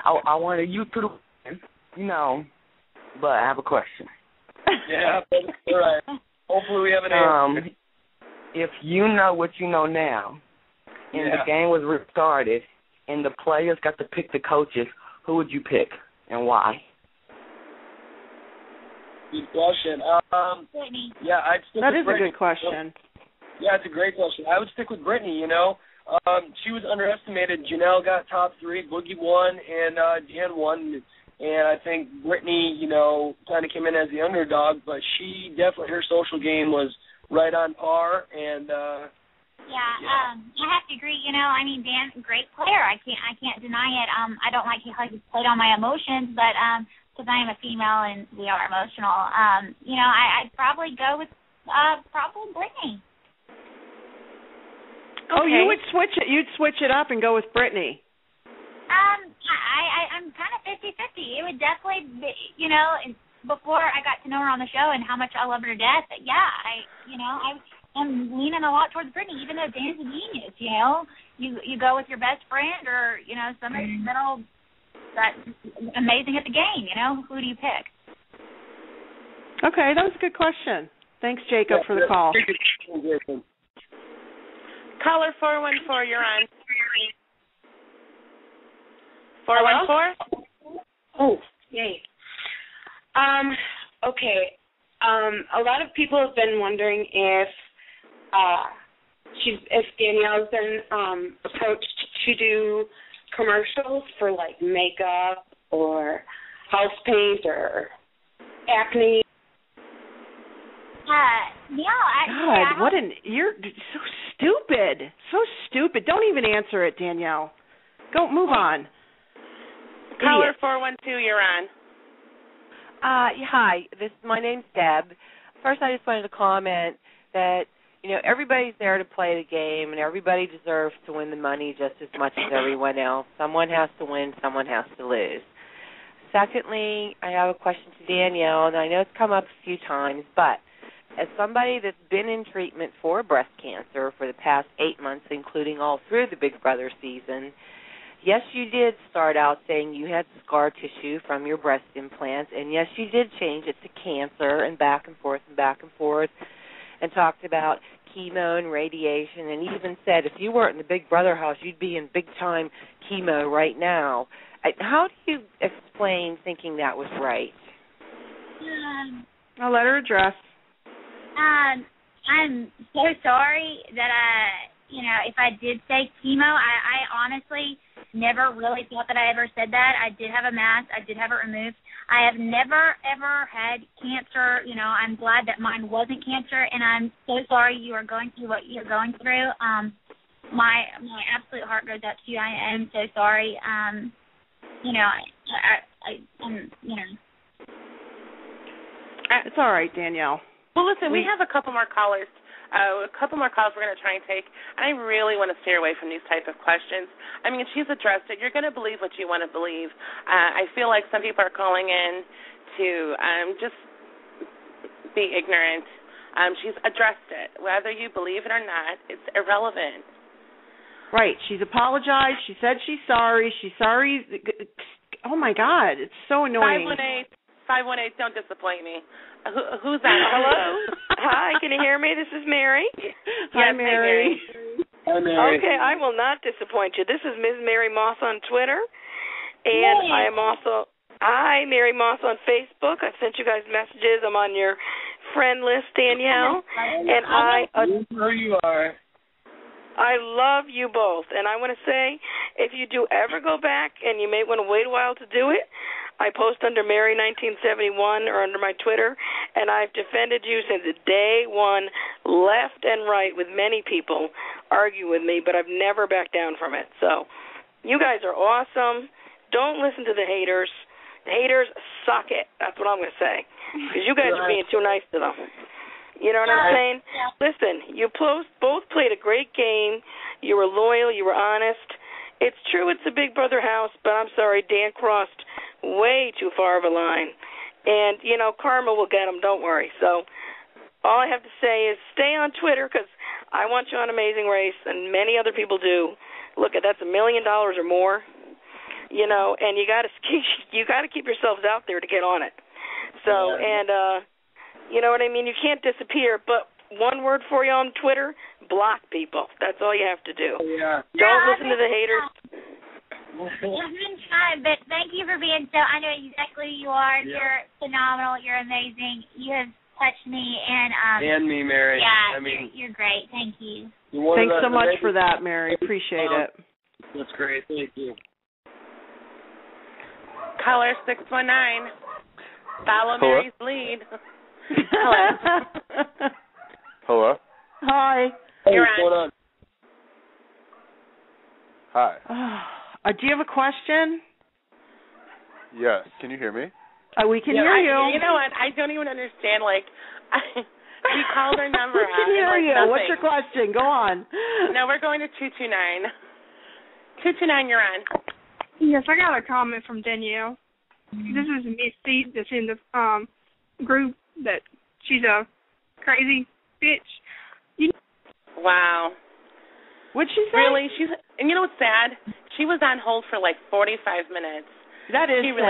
I wanted you to win, but I have a question. Yeah, that's all right. Hopefully we have an answer. If you know what you know now, and the game was restarted, and the players got to pick the coaches, who would you pick and why? Good question. Brittany. Yeah, I'd stick that with is Brittany. a good question. Yeah, it's a great question. I would stick with Brittany, She was underestimated. Janelle got top 3, Boogie won, and Dan won. And I think Brittany, kind of came in as the underdog, but she definitely, her social game was right on par. And I have to agree. Dan, great player. I can't deny it. I don't like how he played on my emotions, but because I am a female and we are emotional, I'd probably go with probably Brittany. Oh, you would switch it. You'd switch it up and go with Brittany. I'm kind of 50-50. It would definitely be, before I got to know her on the show and how much I love her to death, I'm leaning a lot towards Brittany, even though Dan's a genius, You go with your best friend or, somebody that's amazing at the game, Who do you pick? Okay, that was a good question. Thanks, Jacob, for the call. Caller 414, you're on. 414? Oh, yay. Okay. A lot of people have been wondering if Danielle's been approached to do commercials for like makeup or house paint or acne. God, you're so stupid. So stupid. Don't even answer it, Danielle. Go, move on. Caller 412, you're on. Hi, my name's Deb. First, I just wanted to comment that, everybody's there to play the game, and everybody deserves to win the money just as much as everyone else. Someone has to win, someone has to lose. Secondly, I have a question to Danielle, and I know it's come up a few times, but as somebody that's been in treatment for breast cancer for the past 8 months, including all through the Big Brother season, yes, you did start out saying you had scar tissue from your breast implants, and yes, you did change it to cancer and back and forth and talked about chemo and radiation, and even said if you weren't in the Big Brother house, you'd be in big-time chemo right now. How do you explain thinking that was right? I'll let her address. I'm so sorry that if I did say chemo, I honestly never really thought that I ever said that. I did have a mass. I did have it removed. I have never, ever had cancer. I'm glad that mine wasn't cancer, and I'm so sorry you are going through what you're going through. My absolute heart goes out to you. I am so sorry. It's all right, Danielle. Well, listen, we have a couple more callers. We're going to try and take, and I really want to steer away from these type of questions. I mean, she's addressed it. You're going to believe what you want to believe. I feel like some people are calling in to just be ignorant. She's addressed it. Whether you believe it or not, it's irrelevant. Right. She's apologized. She said she's sorry. She's sorry. Oh, my God. It's so annoying. 518, don't disappoint me. Who's that? Hello? Hi, can you hear me? This is Mary. Hi, Mary. Hi, Mary. Okay, I will not disappoint you. This is Ms. Mary Moss on Twitter, and I am also, hi, Mary Moss on Facebook. I've sent you guys messages. I'm on your friend list, Danielle, and There you are. I love you both, and I want to say, if you do ever go back, and you may want to wait a while to do it, I post under Mary1971 or under my Twitter, and I've defended you since day one, left and right, with many people argue with me, but I've never backed down from it. So you guys are awesome. Don't listen to the haters. The haters suck it. That's what I'm going to say, because you guys are being too nice to them. You know what I'm saying? Yeah. Listen, you both played a great game. You were loyal. You were honest. It's true it's a Big Brother house, but I'm sorry, Dan crossed way too far of a line. And, karma will get him, don't worry. So all I have to say is stay on Twitter, because I want you on Amazing Race, and many other people do. Look, that's $1 million or more. you know, and you got to keep yourselves out there to get on it. So, and you know what I mean? You can't disappear, but one word for you on Twitter, block people. That's all you have to do. Yeah. Don't listen to the haters. It's been fun, but thank you for being so. I know exactly who you are. Yeah. You're phenomenal. You're amazing. You have touched me, And me, Mary. Yeah, I mean, you're great. Thank you. Thanks so much for that, Mary. Appreciate it. That's great. Thank you. Caller 619. Follow Mary's lead. Hello. Hello. Hi. Hey, You're what's going on? Hi. Do you have a question? Yes. Can you hear me? We can hear you. You know what? I don't even understand. Like, we called our number. We can hear you. Nothing. What's your question? Go on. No, we're going to 229. 229, you're on. Yes, I got a comment from Danielle. This is Misty that's in the group that she's a crazy bitch. Wow. What'd she say? Really? And you know what's sad? She was on hold for like 45 minutes. That is she really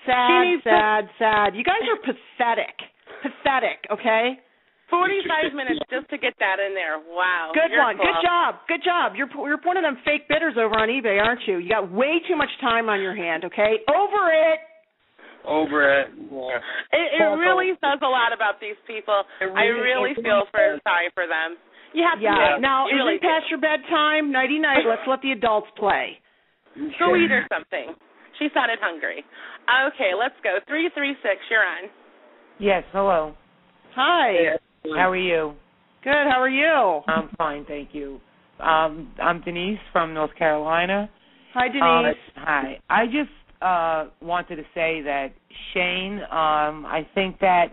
sad. Sad. You guys are pathetic. Pathetic, okay? 45 minutes just to get that in there. Wow. Good one. Cool. Good job. You're one of them fake bidders over on eBay, aren't you? You got way too much time on your hand, okay? Over it. Yeah. It really says a lot about these people. I really feel sorry for them. You have to. Yeah. Now, you really isn't past your bedtime? Nighty-night. Let's let the adults play. Go eat her something. She sounded hungry. Okay, let's go. 336, you're on. Yes, hello. Hi. How are you? Good, how are you? I'm fine, thank you. I'm Denise from North Carolina. Hi, Denise. Hi. I just wanted to say that, Shane, I think that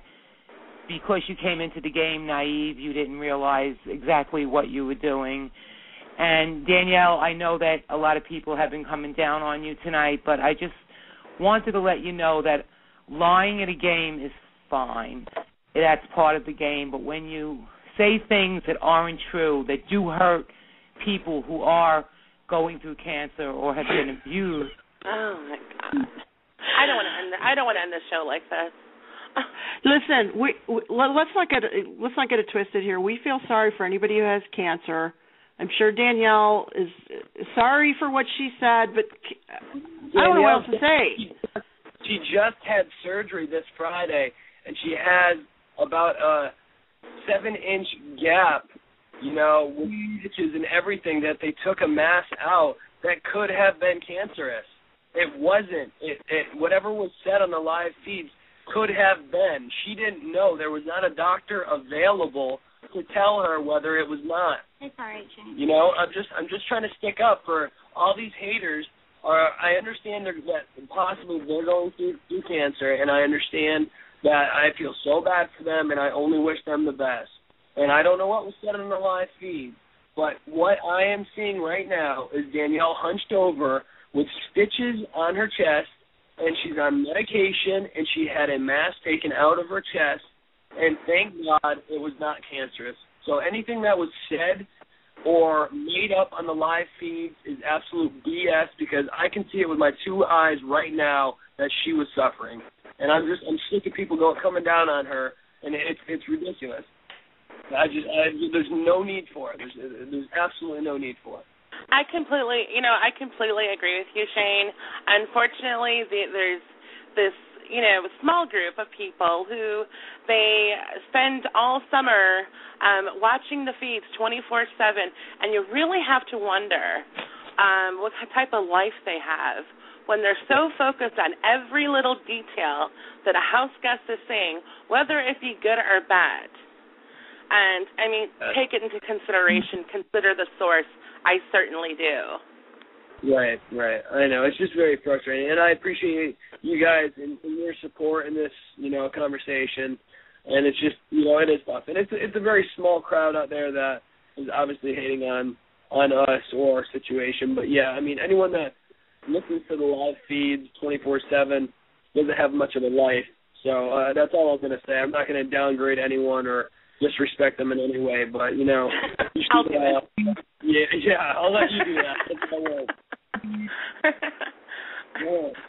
because you came into the game naive, you didn't realize exactly what you were doing. And, Danielle, I know that a lot of people have been coming down on you tonight, but I just wanted to let you know that lying at a game is fine. That's part of the game. But when you say things that aren't true, that do hurt people who are going through cancer or have been abused. Oh, my God. I don't want to end the show like this. Listen, let's not get it twisted here. We feel sorry for anybody who has cancer. I'm sure Danielle is sorry for what she said, but I don't know what else to say. She just had surgery this Friday, and she has about a 7-inch gap, you know, with stitches and everything that they took a mass out that could have been cancerous. It wasn't. Whatever was said on the live feeds could have been. She didn't know. There was not a doctor available to tell her whether it was not. It's all right, Shane. You know, I'm just trying to stick up for all these haters. I understand that possibly they're going through cancer, and I understand that I feel so bad for them, and I only wish them the best. And I don't know what was said on the live feed, but what I am seeing right now is Danielle hunched over with stitches on her chest, and she's on medication, and she had a mass taken out of her chest, and thank God it was not cancerous. So anything that was said or made up on the live feeds is absolute BS, because I can see it with my two eyes right now that she was suffering. And I'm sick of people coming down on her, and it's ridiculous. There's no need for it. There's absolutely no need for it. I completely agree with you, Shane. Unfortunately, there's this, small group of people who they spend all summer watching the feeds 24/7, and you really have to wonder what type of life they have when they're so focused on every little detail that a house guest is saying, whether it be good or bad. And, take it into consideration, consider the source. I certainly do. Right. I know. It's just very frustrating. And I appreciate you guys and your support in this, conversation. And it's just, it is tough. And it's a very small crowd out there that is obviously hating on us or our situation. But, yeah, anyone that listens to the live feeds 24/7 doesn't have much of a life. So that's all I'm going to say. I'm not going to downgrade anyone or disrespect them in any way, but you I'll do it. Yeah, I'll let you do that. That's my word.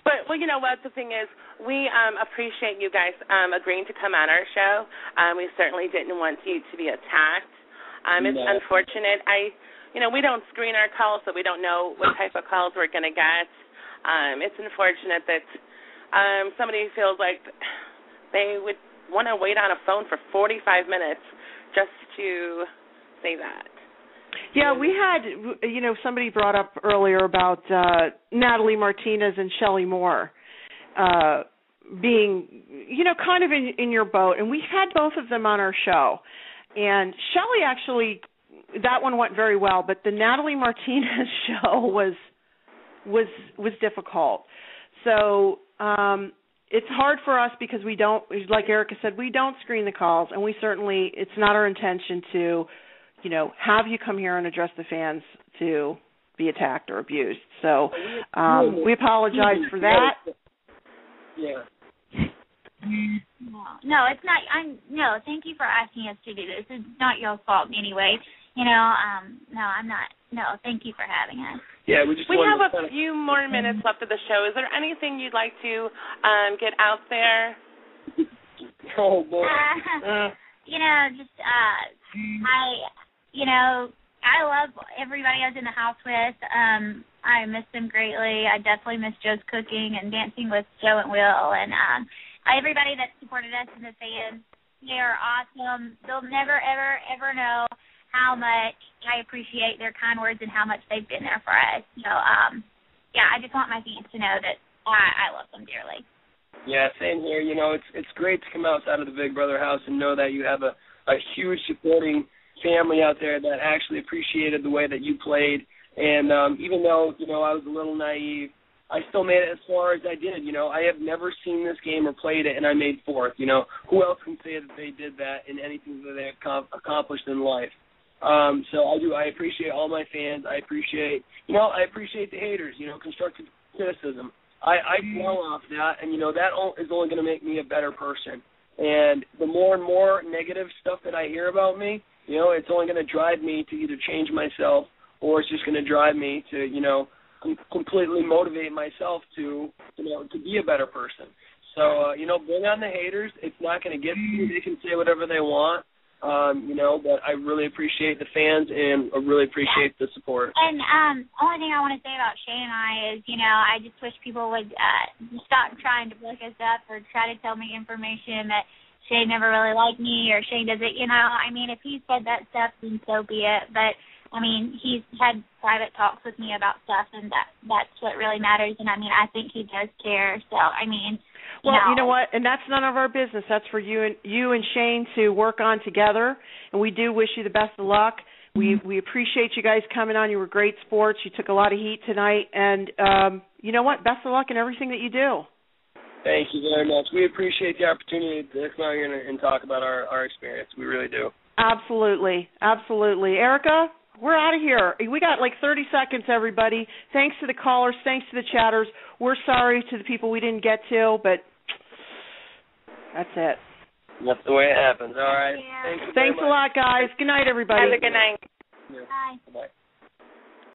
But, well, you know what? The thing is, we appreciate you guys agreeing to come on our show. We certainly didn't want you to be attacked. It's unfortunate. We don't screen our calls, so we don't know what type of calls we're going to get. It's unfortunate that somebody feels like they would want to wait on a phone for 45 minutes just to say that. Yeah, we had, somebody brought up earlier about Natalie Martinez and Shelley Moore being, kind of in your boat. And we had both of them on our show. And Shelley actually, that one went very well, but the Natalie Martinez show was difficult. So it's hard for us because we don't, like Erica said, we don't screen the calls, and it's not our intention to, have you come here and address the fans to be attacked or abused. So we apologize for that. Yeah. No, it's not. Thank you for asking us to do this. It's not your fault anyway. No, I'm not. No, thank you for having us. Yeah, we have a few more minutes left of the show. Is there anything you'd like to get out there? Oh boy. I love everybody I was in the house with. I miss them greatly. I definitely miss Joe's cooking and dancing with Joe and Will, and everybody that supported us and the fans. They are awesome. They'll never, ever, ever know how much I appreciate their kind words and how much they've been there for us. So, I just want my fans to know that I love them dearly. Yeah, same here. It's great to come outside of the Big Brother house and know that you have a huge supporting family out there that actually appreciated the way that you played. And even though, I was a little naive, I still made it as far as I did. I have never seen this game or played it, and I made fourth. Who else can say that they did that in anything that they accomplished in life? So I do. I appreciate all my fans. I appreciate the haters. Constructive criticism. I flow off that, and that is only going to make me a better person. And the more and more negative stuff that I hear about me, it's only going to drive me to either change myself, or it's just going to drive me to completely motivate myself to be a better person. So bring on the haters. It's not going to get to you. They can say whatever they want. But I really appreciate the fans, and I really appreciate the support. And only thing I want to say about Shane and I is, I just wish people would stop trying to look us up or try to tell me information that Shane never really liked me or Shane doesn't, if he said that stuff, then so be it. But, he's had private talks with me about stuff, and that's what really matters. And, I think he does care. So, well, you know what? And that's none of our business. That's for you and Shane to work on together. And we do wish you the best of luck. We appreciate you guys coming on. You were great sports. You took a lot of heat tonight. And you know what? Best of luck in everything that you do. Thank you very much. We appreciate the opportunity to come out here and talk about our experience. We really do. Absolutely. Absolutely. Erica, we're out of here. We got like 30 seconds, everybody. Thanks to the callers. Thanks to the chatters. We're sorry to the people we didn't get to, but that's it. That's the way it happens. All right. Yeah. Thanks a lot, guys. Good night, everybody. Have a good night. Yeah. Bye. Bye.